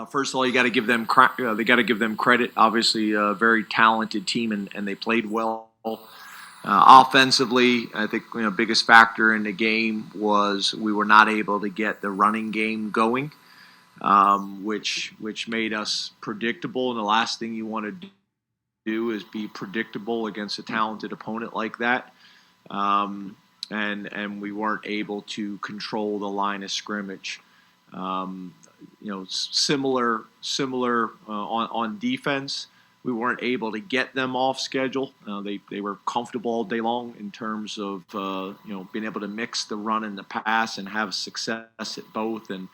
First of all, you got to give them they got to give them credit. Obviously, a very talented team, and they played well. Offensively, I think biggest factor in the game was we were not able to get the running game going, which made us predictable. And the last thing you want to do is be predictable against a talented opponent like that. And we weren't able to control the line of scrimmage. Similar on defense. We weren't able to get them off schedule. They were comfortable all day long in terms of being able to mix the run and the pass and have success at both and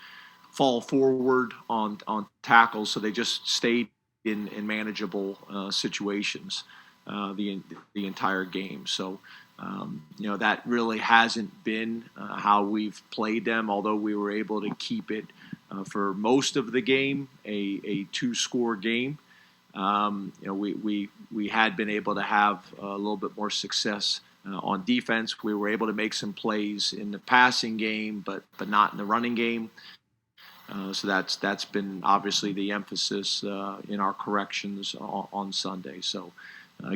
fall forward on tackles. So they just stayed in manageable situations the entire game. So that really hasn't been how we've played them. Although we were able to keep it for most of the game a 2-score game. We had been able to have a little bit more success on defense. We were able to make some plays in the passing game, but not in the running game. So that's been obviously the emphasis in our corrections on Sunday. So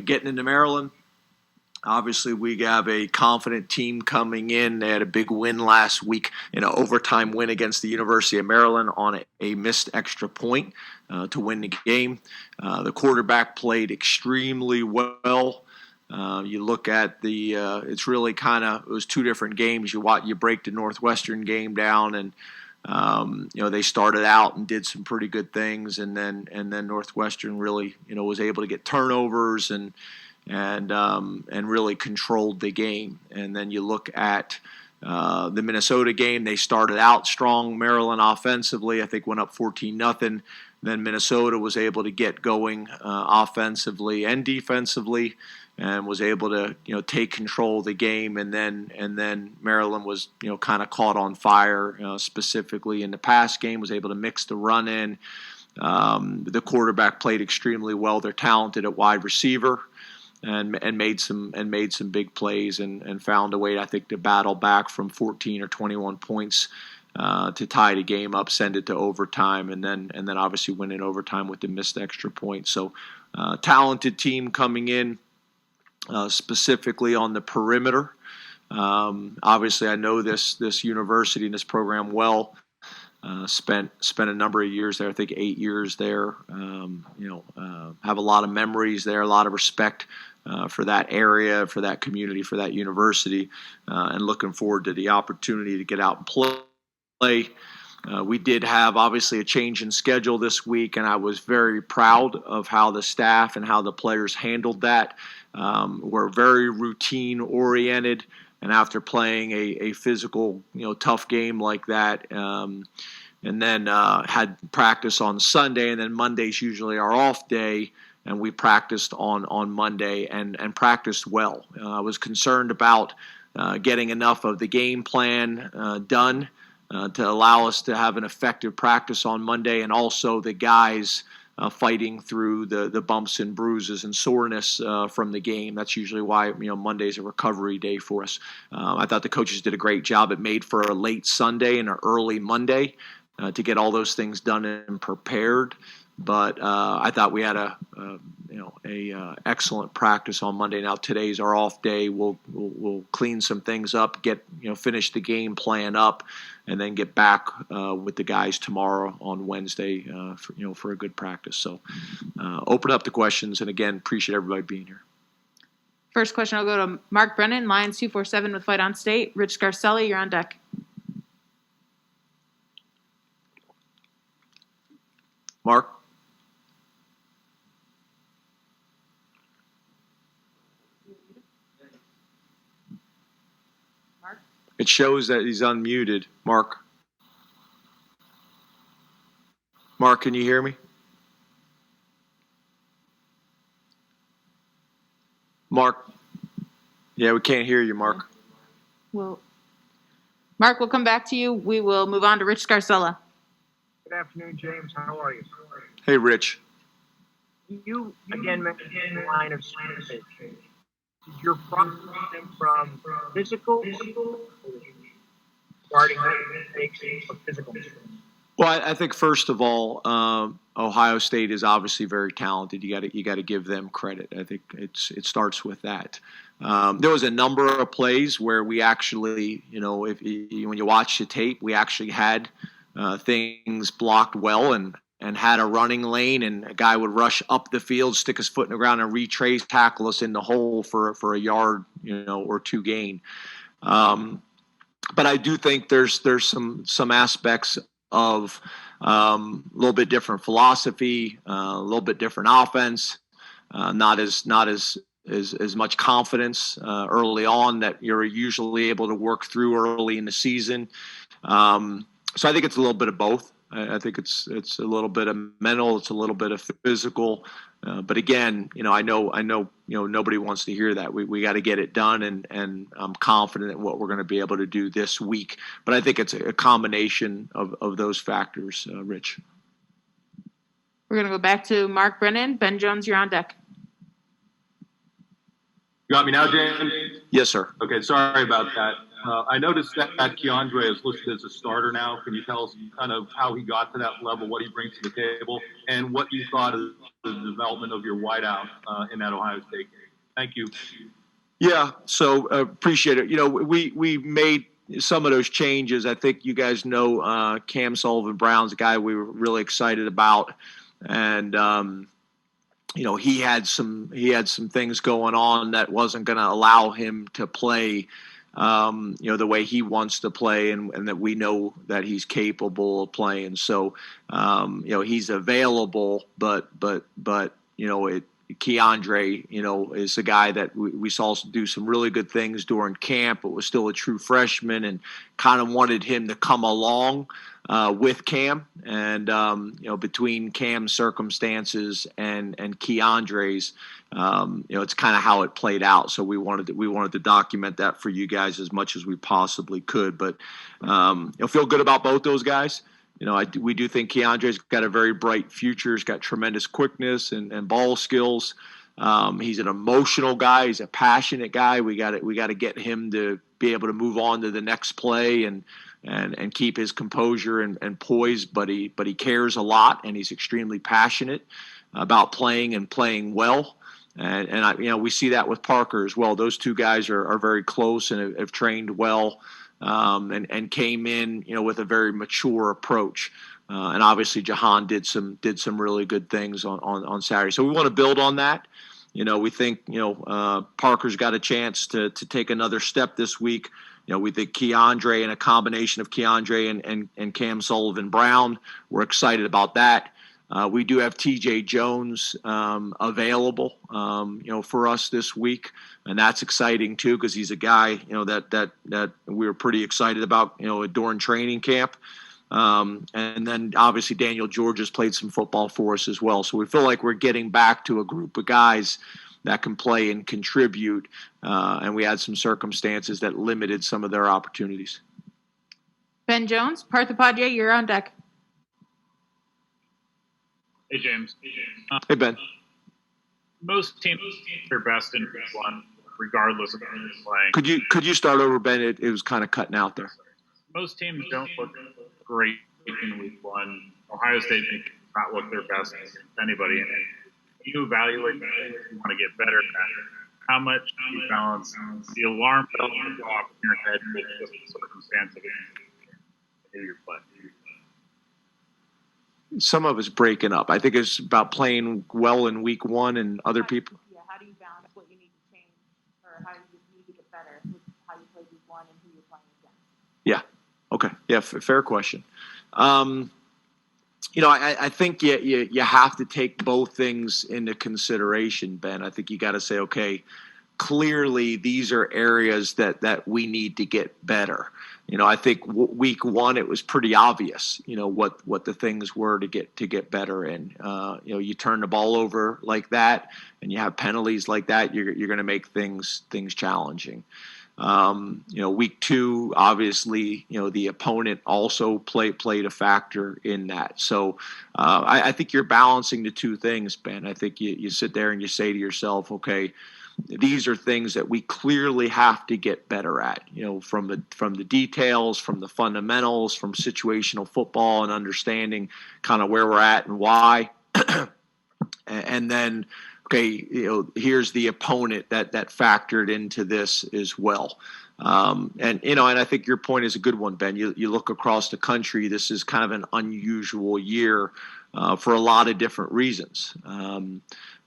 getting into Maryland, obviously we have a confident team coming in. They had a big win last week, an overtime win against the University of Maryland on a missed extra point to win the game. The quarterback played extremely well. You look at it's really it was two different games. You break the Northwestern game down, and they started out and did some pretty good things, and then Northwestern really was able to get turnovers and really controlled the game. And then you look at the Minnesota game. They started out strong. Maryland offensively, I think, went up 14-0. Then Minnesota was able to get going offensively and defensively, and was able to take control of the game. And then Maryland was kind of caught on fire, specifically in the pass game. Was able to mix the run in. The quarterback played extremely well. They're talented at wide receiver. And made some big plays and found a way, I think, to battle back from 14 or 21 points to tie the game up, send it to overtime, and then obviously win in overtime with the missed extra point. So talented team coming in, specifically on the perimeter. Obviously, I know this university and this program well. Spent a number of years there. I think 8 years there. Have a lot of memories there, a lot of respect for that area, for that community, for that university, and looking forward to the opportunity to get out and play. We did have obviously a change in schedule this week, and I was very proud of how the staff and how the players handled that. We're very routine oriented. And after playing a physical, tough game like that, and then had practice on Sunday, and then Monday's usually our off day, and we practiced on Monday and practiced well. I was concerned about getting enough of the game plan done to allow us to have an effective practice on Monday, and also the guys fighting through the bumps and bruises and soreness from the game. That's usually why Monday's a recovery day for us. I thought the coaches did a great job. It made for a late Sunday and an early Monday to get all those things done and prepared. But I thought we had a excellent practice on Monday. Now today's our off day. We'll clean some things up, finish the game plan up, and then get back with the guys tomorrow on Wednesday for a good practice. So open up the questions, and again, appreciate everybody being here. First question, I'll go to Mark Brennan, Lions 247 with Fight on State. Rich Scarcelli, you're on deck. Mark? It shows that he's unmuted. Mark? Mark, can you hear me? Mark? Yeah, we can't hear you, Mark. Well, Mark, we'll come back to you. We will move on to Rich Scarcella. Good afternoon, James. How are you? Hey, Rich. You, again, mentioned the line of scrimmage. Is your problem from physical guarding mistakes or physical mistakes? Well, I think first of all, Ohio State is obviously very talented. You got to give them credit. I think it starts with that. There was a number of plays where we actually, if when you watch the tape, we actually had things blocked well and had a running lane, and a guy would rush up the field, stick his foot in the ground, and retrace, tackle us in the hole for a yard, or two gain. But I do think there's some aspects of a little bit different philosophy, a little bit different offense, not as much confidence early on that you're usually able to work through early in the season. So I think it's a little bit of both. I think it's a little bit of mental, it's a little bit of physical. But again, I know, nobody wants to hear that. We got to get it done, and I'm confident in what we're going to be able to do this week. But I think it's a combination of those factors, Rich. We're going to go back to Mark Brennan. Ben Jones, you're on deck. You got me now, James? Yes, sir. Okay, sorry about that. I noticed that Keandre is listed as a starter now. Can you tell us kind of how he got to that level, what he brings to the table, and what you thought of the development of your wideout in that Ohio State game? Thank you. Yeah, so appreciate it. We made some of those changes. I think you guys know Cam Sullivan-Brown's a guy we were really excited about, and he had some things going on that wasn't going to allow him to play the way he wants to play, and that we know that he's capable of playing. So he's available, but Keandre, is a guy that we saw do some really good things during camp, but was still a true freshman, and kind of wanted him to come along with Cam. And between Cam's circumstances and Keandre's, it's kind of how it played out. So we wanted to document that for you guys as much as we possibly could. But feel good about both those guys. We do think Keandre's got a very bright future. He's got tremendous quickness and ball skills. He's an emotional guy. He's a passionate guy. We got to get him to be able to move on to the next play and keep his composure and poise. But he cares a lot, and he's extremely passionate about playing and playing well. And we see that with Parker as well. Those two guys are very close and have trained well. And came in, with a very mature approach. And obviously Jahan did some really good things on Saturday. So we want to build on that. We think, Parker's got a chance to take another step this week. We think Keandre, and a combination of Keandre and Cam Sullivan-Brown, we're excited about that. We do have TJ Jones available, for us this week, and that's exciting too, because he's a guy, that we were pretty excited about, during training camp. And then obviously Daniel George has played some football for us as well. So we feel like we're getting back to a group of guys that can play and contribute. And we had some circumstances that limited some of their opportunities. Ben Jones, Parthapadya, you're on deck. Hey, James. Hey, Ben. Most teams are best in week one, regardless of who they're playing. Could you start over, Ben? It was kind of cutting out there. Most teams don't look great in week one. Ohio State may not look their best against anybody. And you evaluate that, you want to get better at that. How much do you balance the alarm bell go off in your head with just the circumstance of who you're playing? Some of it's breaking up. I think it's about playing well in week one, and other people. Yeah, how do you balance what you need to change, or how you need to get better with how you play week one and who you're playing against? Yeah. Okay. Yeah. Fair question. I think you have to take both things into consideration, Ben. I think you got to say, okay, clearly these are areas that we need to get better. I think week one, it was pretty obvious, what the things were to get better in. You turn the ball over like that, and you have penalties like that, you're going to make things challenging. Week two, obviously, the opponent also played a factor in that. So I think you're balancing the two things, Ben. I think you sit there and you say to yourself, okay, these are things that we clearly have to get better at, from the details, from the fundamentals, from situational football and understanding kind of where we're at and why. And then, okay, here's the opponent that factored into this as well. And I think your point is a good one, Ben. You look across the country, this is kind of an unusual year for a lot of different reasons.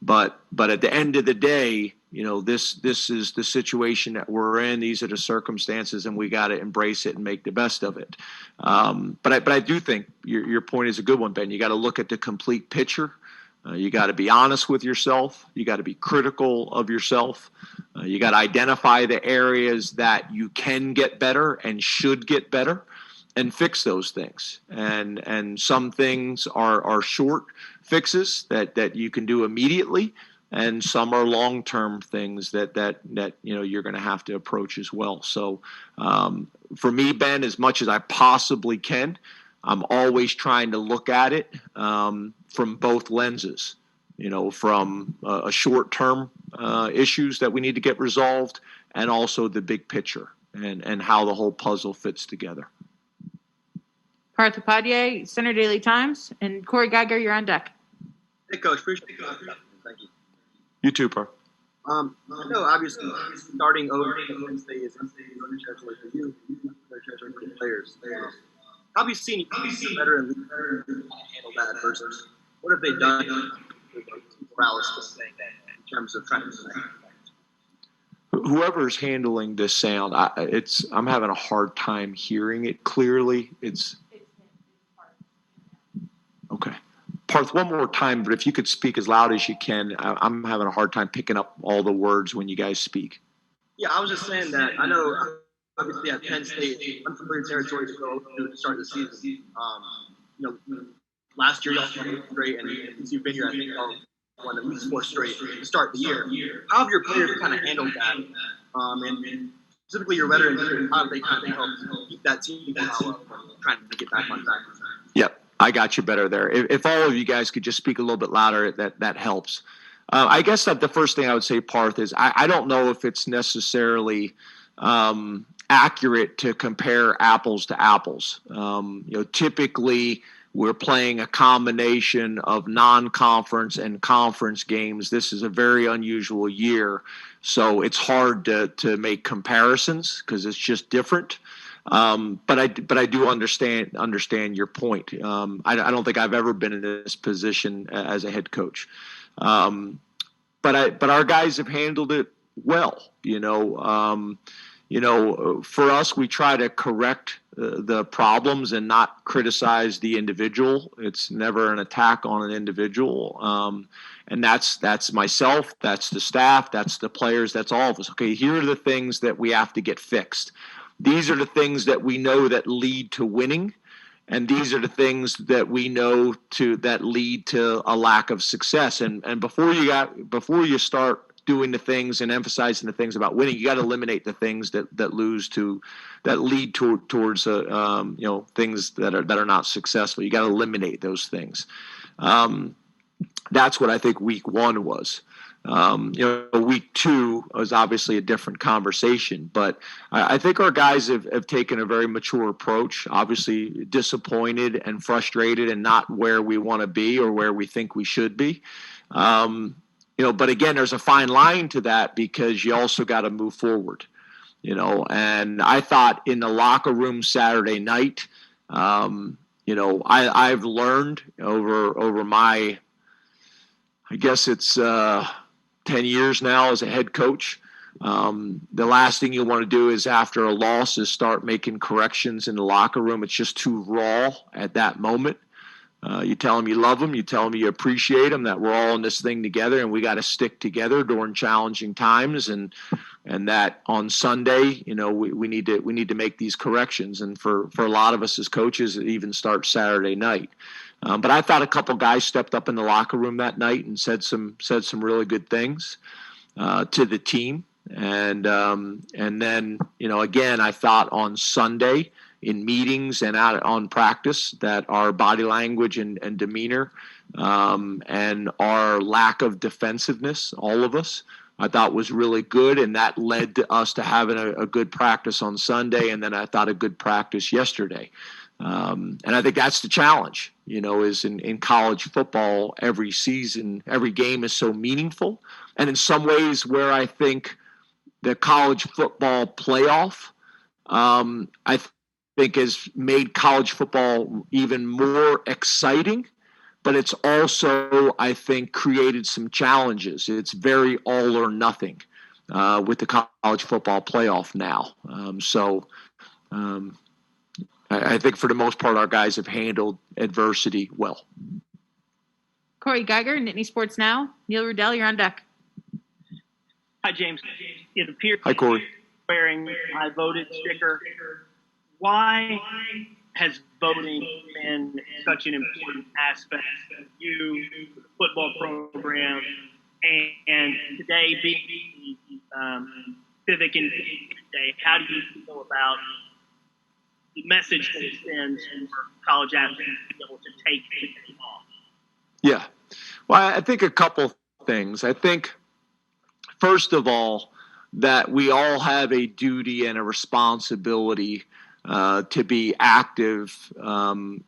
But at the end of the day, this is the situation that we're in. These are the circumstances, and we got to embrace it and make the best of it. But I do think your point is a good one, Ben. You got to look at the complete picture. You got to be honest with yourself. You got to be critical of yourself. You got to identify the areas that you can get better and should get better, and fix those things. And some things are short fixes that you can do immediately, and some are long-term things that you're going to have to approach as well. So for me, Ben, as much as I possibly can, I'm always trying to look at it from both lenses, from a short-term issues that we need to get resolved, and also the big picture and how the whole puzzle fits together. Parth Upadhyay, Center Daily Times, and Corey Geiger, you're on deck. Hey, Coach. Appreciate it. Thank you. You too, Parth. I know, obviously, starting over Penn State is under territory for you, under territory for the players. How have you seen better and handle that adversity? What have they done with morales in terms of trying to whoever's handling this sound, I'm having a hard time hearing it clearly. It's okay. Parth, one more time, but if you could speak as loud as you can. I'm having a hard time picking up all the words when you guys speak. Yeah, I was just saying that I know, obviously, at Penn State, unfamiliar territory to go to start the season. Last year, y'all won straight, and since you've been here, I think y'all won at least 4 straight to start the year. How have your players kind of handled that? And specifically your veterans, how have they kind of helped keep that team trying to get back on track? Yep, I got you better there. If all of you guys could just speak a little bit louder, that helps. I guess that the first thing I would say, Parth, is I don't know if it's necessarily accurate to compare apples to apples. Typically we're playing a combination of non-conference and conference games. This is a very unusual year, so it's hard to make comparisons because it's just different. But I do understand your point. I don't think I've ever been in this position as a head coach. But our guys have handled it well. For us, we try to correct the problems and not criticize the individual. It's never an attack on an individual. And that's myself, that's the staff, that's the players, that's all of us. Okay, here are the things that we have to get fixed. These are the things that we know that lead to winning. And these are the things that we know that lead to a lack of success. And before you start doing the things and emphasizing the things about winning, you got to eliminate the things that lead towards things that are not successful. You got to eliminate those things. That's what I think week 1 was. Week 2 was obviously a different conversation, but I think our guys have taken a very mature approach, obviously disappointed and frustrated and not where we want to be or where we think we should be. But again, there's a fine line to that because you also got to move forward, and I thought in the locker room Saturday night, I've learned over my, I guess it's 10 years now as a head coach. The last thing you want to do is after a loss is start making corrections in the locker room. It's just too raw at that moment. You tell them you love them. You tell them you appreciate them, that we're all in this thing together and we got to stick together during challenging times. And that on Sunday, we need to make these corrections. And for a lot of us as coaches, it even starts Saturday night. But I thought a couple guys stepped up in the locker room that night and said some really good things to the team. And then, again, I thought on Sunday in meetings and out on practice that our body language and demeanor and our lack of defensiveness, all of us, I thought was really good, and that led to us to having a good practice on Sunday, and then I thought a good practice yesterday. And I think that's the challenge, is in college football, every season, every game is so meaningful. And in some ways where I think the college football playoff, I think has made college football even more exciting, but it's also, I think, created some challenges. It's very all or nothing with the college football playoff now. I think for the most part, our guys have handled adversity well. Corey Geiger, Nittany Sports Now. Neil Rudell, you're on deck. Hi, James. It appears Hi, Corey. wearing I voted sticker. Why has voting been such an important aspect of you, the football program, and today being Civic and Day? How do you feel about the message that it sends for college athletes to be able to take the game off? Yeah. Well, I think a couple things. I think, first of all, that we all have a duty and a responsibility to be active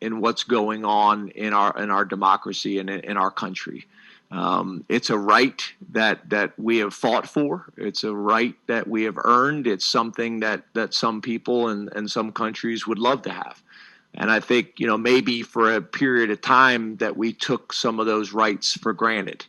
in what's going on in our democracy and in our country. It's a right that we have fought for. It's a right that we have earned. It's something that some people and some countries would love to have. And I think, maybe for a period of time that we took some of those rights for granted.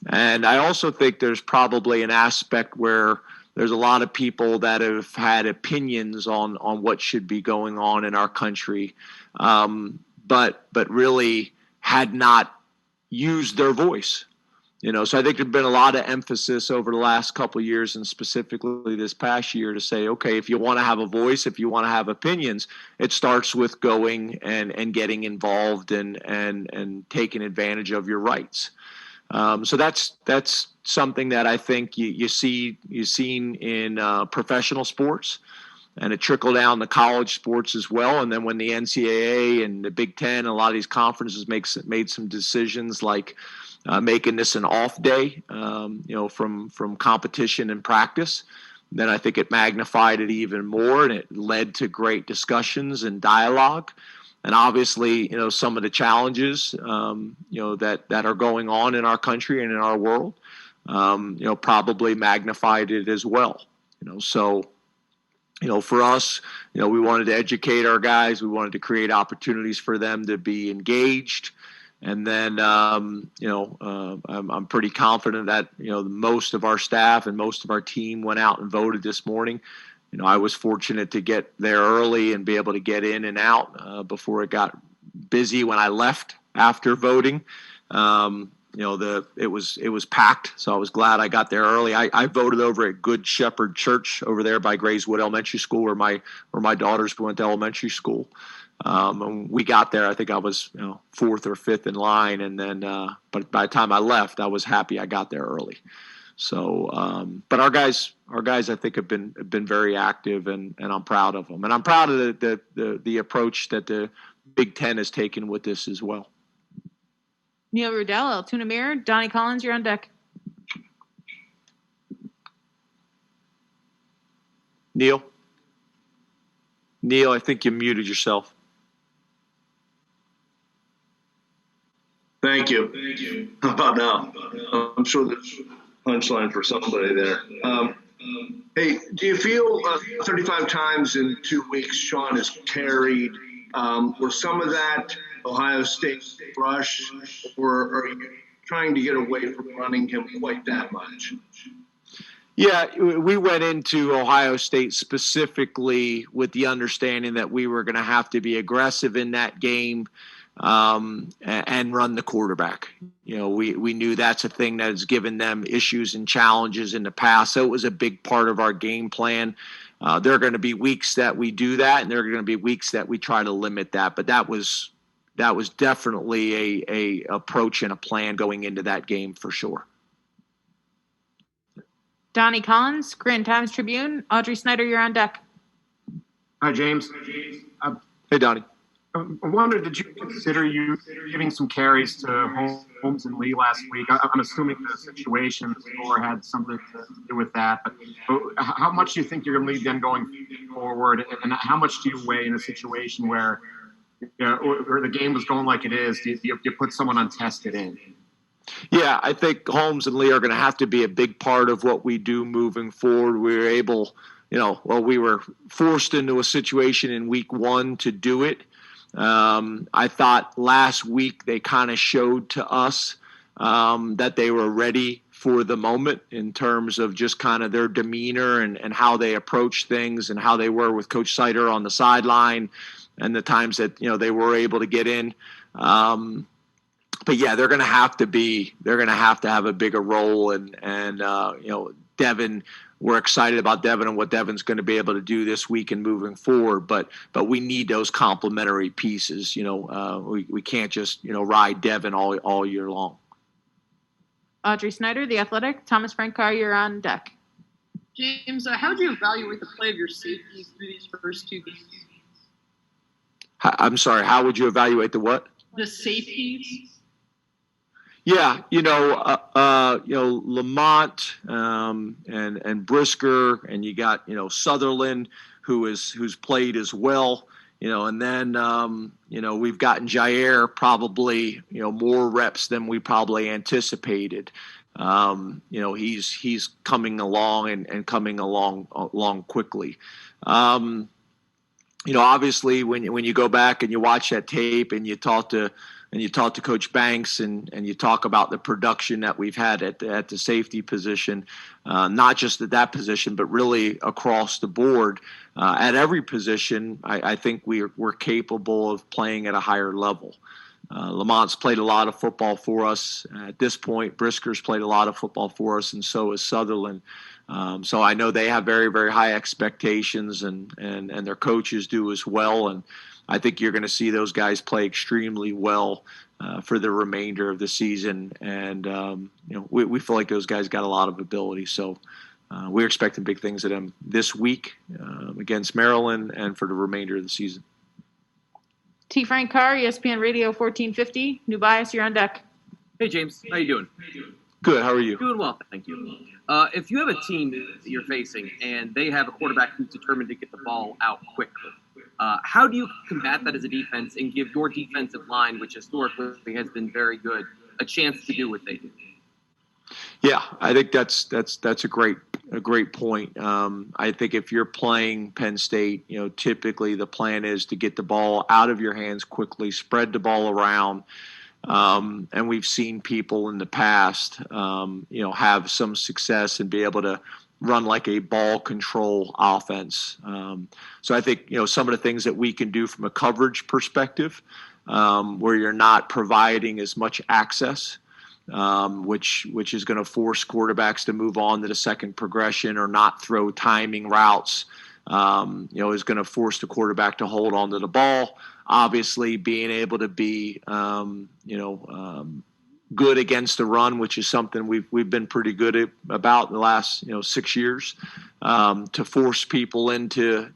And I also think there's probably an aspect where there's a lot of people that have had opinions on what should be going on in our country, but really had not used their voice. So I think there's been a lot of emphasis over the last couple of years, and specifically this past year, to say, okay, if you want to have a voice, if you want to have opinions, it starts with going and getting involved and taking advantage of your rights. So that's something that I think you've seen in professional sports, and it trickled down to college sports as well. And then when the NCAA and the Big Ten and a lot of these conferences made some decisions like making this an off day, from competition and practice, then I think it magnified it even more, and it led to great discussions and dialogue. And obviously, some of the challenges, that are going on in our country and in our world, probably magnified it as well. So, for us, we wanted to educate our guys. We wanted to create opportunities for them to be engaged. And then, I'm pretty confident that, most of our staff and most of our team went out and voted this morning. I was fortunate to get there early and be able to get in and out before it got busy when I left after voting. It was packed, so I was glad I got there early. I voted over at Good Shepherd Church over there by Grayswood Elementary School, where my daughters went to elementary school. And we got there. I think I was fourth or fifth in line, and then but by the time I left, I was happy I got there early. So, but our guys, I think have been very active, and I'm proud of them, and I'm proud of the approach that the Big Ten has taken with this as well. Neil Rudell, Altoona Mirror. Donnie Collins, you're on deck. Neil, I think you muted yourself. Thank you. How about now? I'm sure there's punchline for somebody there. Hey, do you feel 35 times in 2 weeks Sean has carried? Was some of that Ohio State rush, or are you trying to get away from running him quite that much? Yeah, we went into Ohio State specifically with the understanding that we were going to have to be aggressive in that game and run the quarterback. We knew that's a thing that has given them issues and challenges in the past. So it was a big part of our game plan. There are going to be weeks that we do that, and there are going to be weeks that we try to limit that. But that was definitely a approach and a plan going into that game for sure. Donnie Collins, Grand Times Tribune. Audrey Snyder, you're on deck. Hi, James. Hey, Donnie. I wonder, did you consider you giving some carries to Holmes and Lee last week? I'm assuming the situation, the score had something to do with that. But how much do you think you're going to lead them going forward? And how much do you weigh in a situation where, where the game was going like it is? Do you put someone untested in? Yeah, I think Holmes and Lee are going to have to be a big part of what we do moving forward. We were able, we were forced into a situation in week 1 to do it. I thought last week they kind of showed to us that they were ready for the moment in terms of just kind of their demeanor and how they approach things and how they were with Coach Sider on the sideline and the times that, they were able to get in. But yeah, they're going to have to have a bigger role and Devin, we're excited about Devin and what Devin's going to be able to do this week and moving forward. But we need those complementary pieces. We can't just ride Devin all year long. Audrey Snyder, The Athletic. Thomas Frank Carr, you're on deck. James, how would you evaluate the play of your safeties through these first 2 games? I'm sorry. How would you evaluate the what? The safeties. Yeah, Lamont and Brisker, and you got Sutherland, who's played as well, and then we've gotten Jair probably more reps than we probably anticipated. He's coming along and coming along quickly. Obviously when you go back and you watch that tape and you talk to Coach Banks and you talk about the production that we've had at the safety position, not just at that position, but really across the board. At every position, I think we're capable of playing at a higher level. Lamont's played a lot of football for us at this point. Brisker's played a lot of football for us, and so has Sutherland. So I know they have very, very high expectations, and their coaches do as well. And I think you're going to see those guys play extremely well for the remainder of the season. And, we feel like those guys got a lot of ability. So we're expecting big things of them this week against Maryland and for the remainder of the season. T. Frank Carr, ESPN Radio 1450. New Bias, you're on deck. Hey, James. How you doing? Good. How are you? Doing well, thank you. If you have a team that you're facing and they have a quarterback who's determined to get the ball out quickly, how do you combat that as a defense and give your defensive line, which historically has been very good, a chance to do what they do? Yeah, I think that's a great point. I think if you're playing Penn State, typically the plan is to get the ball out of your hands quickly, spread the ball around. And we've seen people in the past, have some success and be able to run like a ball control offense. So I think, some of the things that we can do from a coverage perspective, where you're not providing as much access, which is going to force quarterbacks to move on to the second progression or not throw timing routes, is going to force the quarterback to hold on to the ball. Obviously, being able to be, good against the run, which is something we've been pretty good about in the last 6 years, to force people into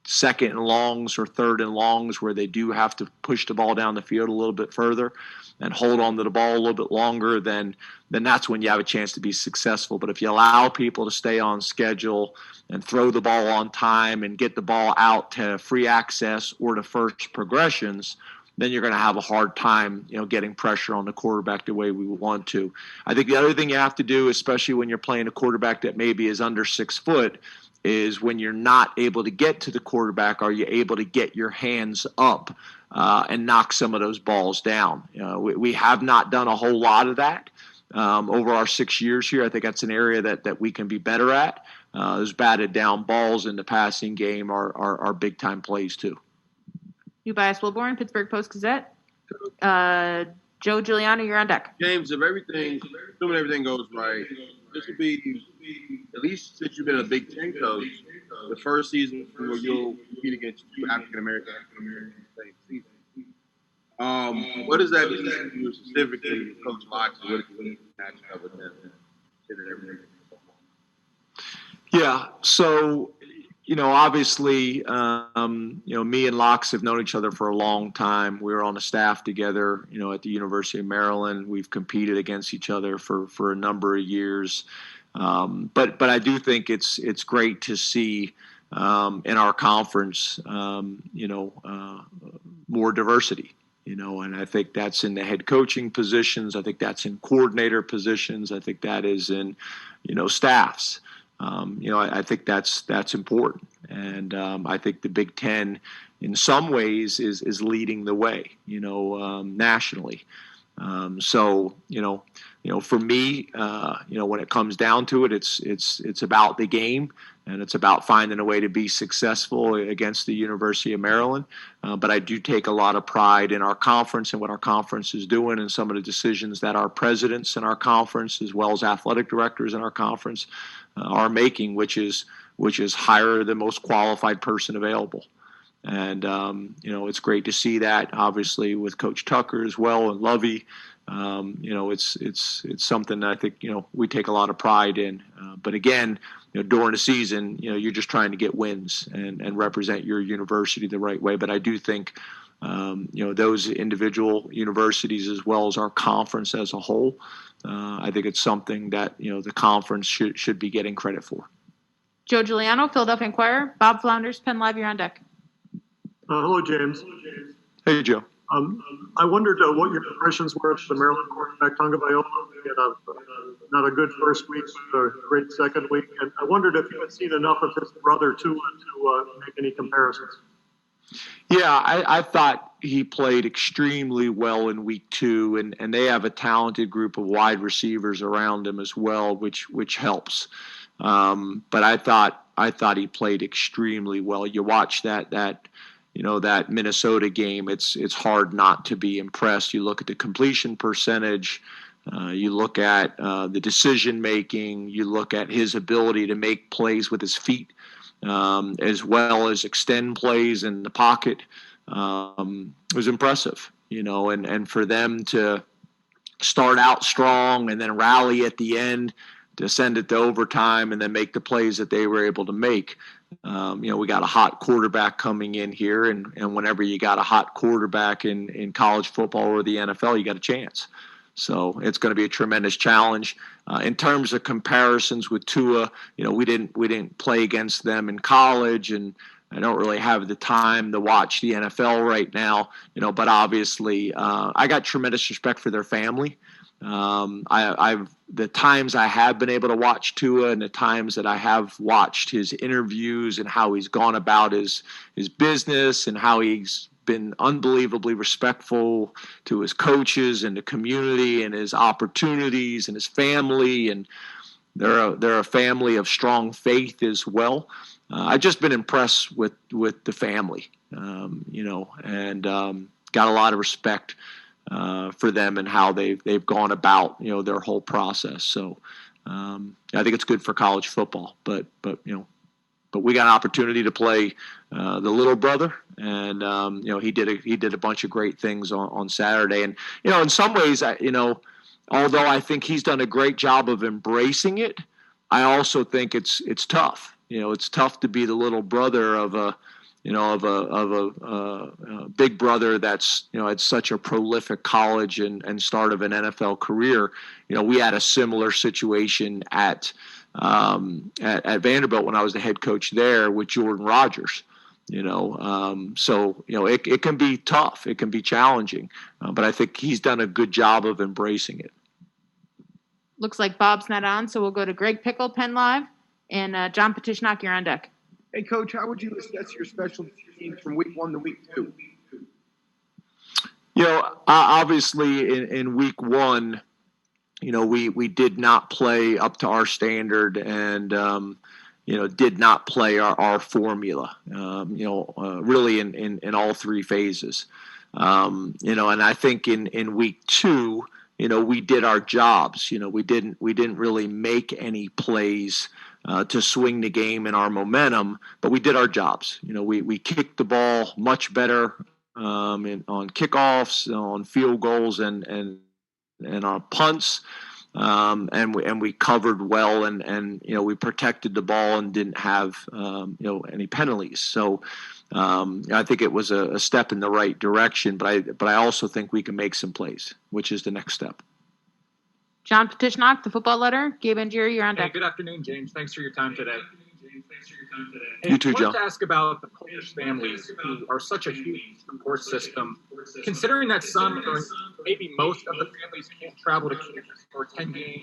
second and longs or third and longs where they do have to push the ball down the field a little bit further and hold on to the ball a little bit longer, then that's when you have a chance to be successful. But if you allow people to stay on schedule and throw the ball on time and get the ball out to free access or to first progressions, then you're going to have a hard time, getting pressure on the quarterback the way we want to. I think the other thing you have to do, especially when you're playing a quarterback that maybe is under 6 foot, is when you're not able to get to the quarterback, are you able to get your hands up and knock some of those balls down? We have not done a whole lot of that over our 6 years here. I think that's an area that we can be better at. Those batted down balls in the passing game are big-time plays too. New Bias Wilborn, Pittsburgh Post-Gazette. Joe Giuliano, you're on deck. James, assuming everything goes right, this will be, at least since you've been a Big Ten coach, the first season where you'll compete against two African-American in the same season. What does that mean to you specifically, Coach Locke? What is the match up with them? Yeah, so Obviously, me and Locks have known each other for a long time. We were on a staff together, at the University of Maryland. We've competed against each other for a number of years. But I do think it's great to see in our conference, more diversity. And I think that's in the head coaching positions. I think that's in coordinator positions. I think that is in, staffs. I think that's important, and I think the Big Ten, in some ways, is leading the way, nationally. So for me, when it comes down to it, it's about the game, and it's about finding a way to be successful against the University of Maryland. But I do take a lot of pride in our conference and what our conference is doing, and some of the decisions that our presidents in our conference, as well as athletic directors in our conference, are making, which is hire the most qualified person available. And it's great to see that, obviously, with Coach Tucker as well and Lovey. It's something that I think we take a lot of pride in. But again, during the season, you're just trying to get wins and represent your university the right way. But I do think those individual universities, as well as our conference as a whole, I think it's something that the conference should be getting credit for. Joe Giuliano, Philadelphia Inquirer. Bob Flounders, Penn Live, you're on deck. Hello, James. Hey, Joe. I wondered what your impressions were of the Maryland quarterback, Tagovailoa. He had not a good first week, but a great second week. And I wondered if you had seen enough of his brother, Tua, to make any comparisons. Yeah, I thought he played extremely well in week 2, and they have a talented group of wide receivers around him as well, which helps. But I thought he played extremely well. You watch that Minnesota game, it's hard not to be impressed. You look at the completion percentage, you look at the decision making, you look at his ability to make plays with his feet, as well as extend plays in the pocket. It was impressive, and for them to start out strong and then rally at the end to send it to overtime and then make the plays that they were able to make. We got a hot quarterback coming in here, and whenever you got a hot quarterback in college football or the NFL, you got a chance. So it's going to be a tremendous challenge. In terms of comparisons with Tua, we didn't play against them in college, and I don't really have the time to watch the NFL right now. But obviously, I got tremendous respect for their family. The times I have been able to watch Tua and the times that I have watched his interviews and how he's gone about his business and how he's been unbelievably respectful to his coaches and the community and his opportunities and his family, and they're a family of strong faith as well. I've just been impressed with the family, and got a lot of respect for them and how they've gone about their whole process. So I think it's good for college football, but we got an opportunity to play the little brother, and he did a bunch of great things on Saturday. And in some ways, although I think he's done a great job of embracing it, I also think it's tough. It's tough to be the little brother of a big brother that's had such a prolific college and start of an NFL career. We had a similar situation at Vanderbilt when I was the head coach there with Jordan Rodgers. So it can be tough, it can be challenging, but I think he's done a good job of embracing it. Looks like Bob's not on, so we'll go to Greg Pickle, Penn Live, and John Petishnock, you're on deck. Hey, Coach, how would you assess your special teams from week 1 to week 2? Obviously in week 1, we did not play up to our standard and, did not play our formula, really in all 3 phases. And I think in week 2, we did our jobs. We didn't really make any plays to swing the game in our momentum, but we did our jobs. We kicked the ball much better on kickoffs, on field goals, and on punts. and we covered well, and we protected the ball and didn't have any penalties. So I think it was a step in the right direction, but I also think we can make some plays, which is the next step. John Petishnock, the football letter. Gabe Angieri, you're on deck. Hey, good afternoon, James. Thanks for your time today. Hey, You too, I Joe. wanted to ask about the Polish families who are such a huge support system. Considering that some or maybe most of the families can't travel to campus or attend games,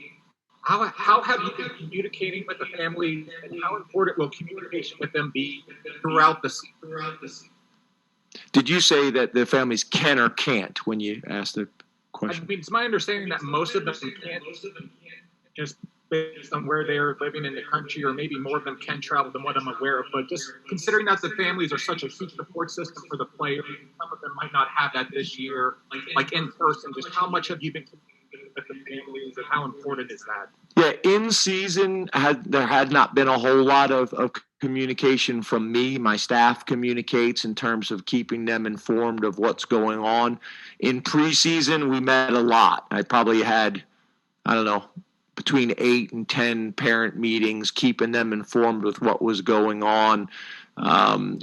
how have you been communicating with the families, and how important will communication with them be throughout the season? Did you say that the families can or can't when you asked the question? I mean, it's my understanding that most of them can't, just based on where they're living in the country, or maybe more of them can travel than what I'm aware of. But just considering that the families are such a huge support system for the players, some of them might not have that this year, like in person. Just how much have you been communicating with the families, and how important is that? Yeah, in season, there had not been a whole lot of communication from me. My staff communicates in terms of keeping them informed of what's going on. In preseason, we met a lot. I probably had, I don't know, between 8 and 10 parent meetings, keeping them informed with what was going on.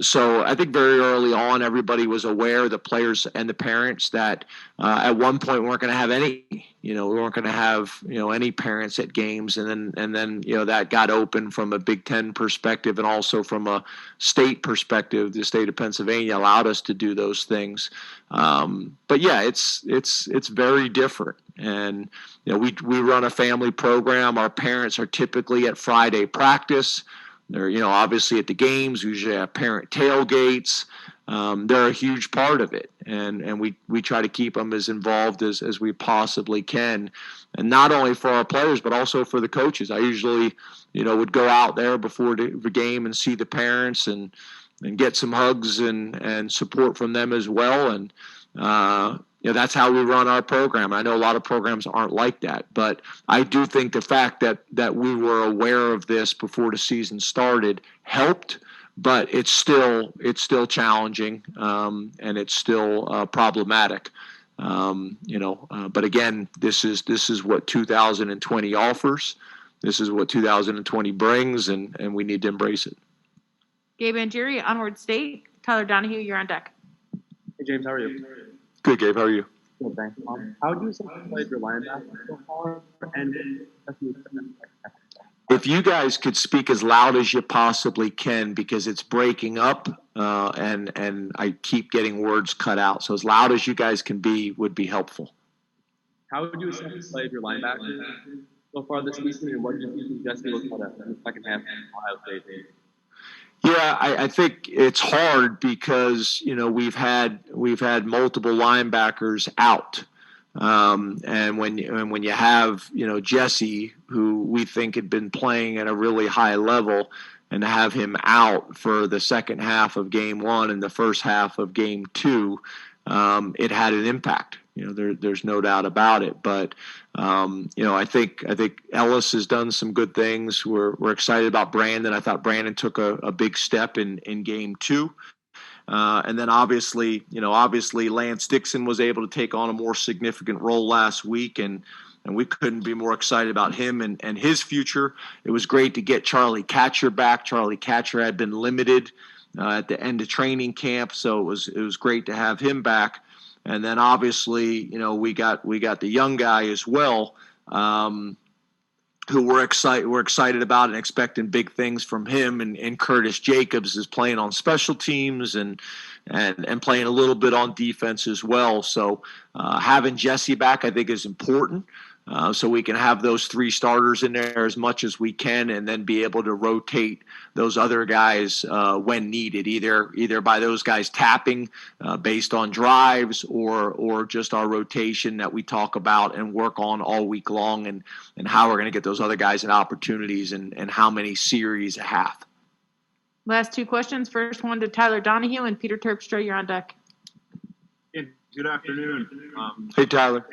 So I think very early on, everybody was aware, the players and the parents, that at one point we weren't going to have any. We weren't going to have any parents at games, and then that got open from a Big Ten perspective, and also from a state perspective. The state of Pennsylvania allowed us to do those things. But yeah, it's very different. And we run a family program. Our parents are typically at Friday practice. They're obviously at the games. We usually have parent tailgates. They're a huge part of it, and we try to keep them as involved as we possibly can, and not only for our players but also for the coaches. I usually would go out there before the game and see the parents and get some hugs and support from them as well. And that's how we run our program. I know a lot of programs aren't like that, but I do think the fact that we were aware of this before the season started helped. But it's still challenging, and it's still problematic. But again, this is what 2020 offers. This is what 2020 brings, and we need to embrace it. Gabe Angieri, Onward State. Tyler Donahue, you're on deck. Hey, James, how are you? Good, Gabe. How are you? Good, thanks. How do you say played your linebacker so far? And if you guys could speak as loud as you possibly can, because it's breaking up, and I keep getting words cut out. So as loud as you guys can be would be helpful. How would you assess play of your linebacker so far this season, and what do you think Jesse looks like in the second half of Ohio State? Yeah, I think it's hard because we've had multiple linebackers out. And when you have Jesse, who we think had been playing at a really high level, and to have him out for the second half of game 1 and the first half of game 2, it had an impact. There's no doubt about it. But I think Ellis has done some good things. We're excited about Brandon. I thought Brandon took a big step in game 2. And then obviously Lance Dixon was able to take on a more significant role last week, and we couldn't be more excited about him and his future. It was great to get Charlie Catcher back. Charlie Catcher had been limited at the end of training camp, so it was great to have him back. And then obviously, we got the young guy as well, who we're excited about and expecting big things from him. And Curtis Jacobs is playing on special teams and playing a little bit on defense as well. So having Jesse back, I think, is important. So we can have those 3 starters in there as much as we can, and then be able to rotate those other guys when needed, either by those guys tapping based on drives, or just our rotation that we talk about and work on all week long, and how we're going to get those other guys in opportunities, and how many series a half. Last 2 questions. First one to Tyler Donahue, and Peter Terpstra, you're on deck. Good afternoon. Hey, Tyler.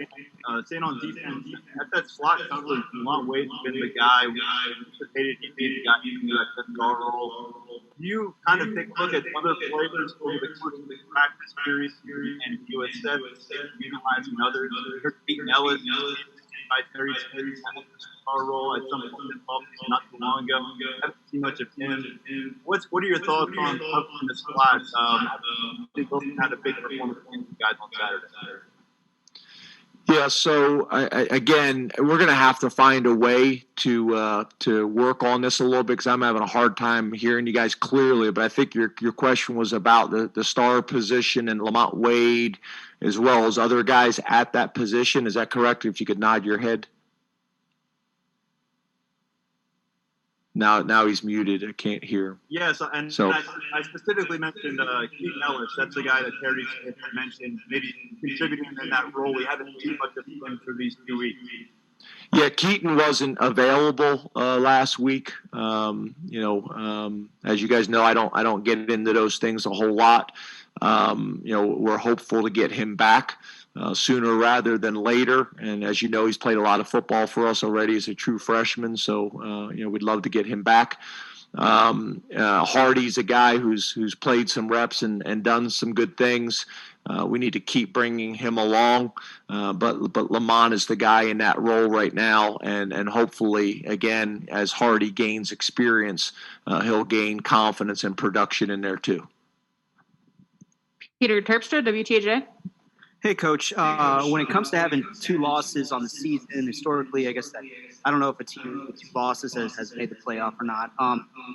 Staying on defense, at that slot coverage, Lamont Wade's been the guy we anticipated he'd be the guy to do that star role. Do you kind of take a look at other players over the course of the practice series, and you assess utilizing others? Peyton Ellis by Terry Smith had a star role at some point in the not too long ago. I haven't seen much of him. What are your thoughts on the spot? I think Wilson had a big performance for you guys on Saturday. Yeah, so again, we're going to have to find a way to work on this a little bit because I'm having a hard time hearing you guys clearly. But I think your question was about the star position and Lamont Wade as well as other guys at that position. Is that correct? If you could nod your head. Now he's muted. I can't hear him. Yes, and I specifically mentioned Keaton Ellis. That's the guy that Terry Smith had mentioned, maybe contributing in that role. We haven't seen much of him through these 2 weeks. Yeah, Keaton wasn't available last week. As you guys know, I don't get into those things a whole lot. We're hopeful to get him back sooner rather than later. And as you know, he's played a lot of football for us already as a true freshman. So, we'd love to get him back. Hardy's a guy who's played some reps and done some good things. We need to keep bringing him along. But Lamont is the guy in that role right now. And hopefully, again, as Hardy gains experience, he'll gain confidence and production in there too. Peter Terpstra, WTAJ. Hey, Coach. When it comes to having 2 losses on the season, historically, I guess that I don't know if a team with 2 losses has made the playoff or not.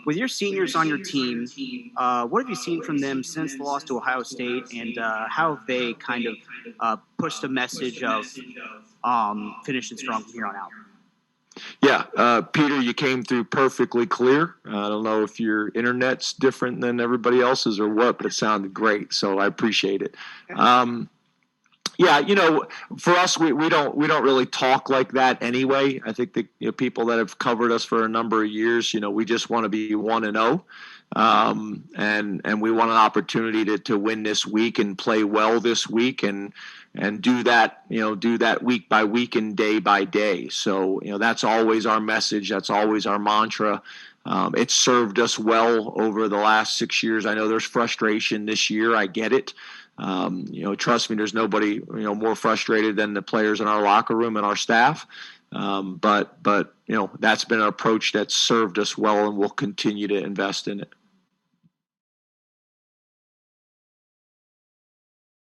With your seniors on your team, what have you seen from them since the loss to Ohio State, and how have they kind of pushed a message of finishing strong from here on out? Yeah, Peter, you came through perfectly clear. I don't know if your internet's different than everybody else's or what, but it sounded great, so I appreciate it. For us, we don't really talk like that anyway. I think the people that have covered us for a number of years, we just want to be 1-0, and we want an opportunity to win this week and play well this week and do that week by week and day by day. So that's always our message. That's always our mantra. It's served us well over the last 6 years. I know there's frustration this year. I get it. Trust me, there's nobody, more frustrated than the players in our locker room and our staff. But that's been an approach that's served us well, and we'll continue to invest in it.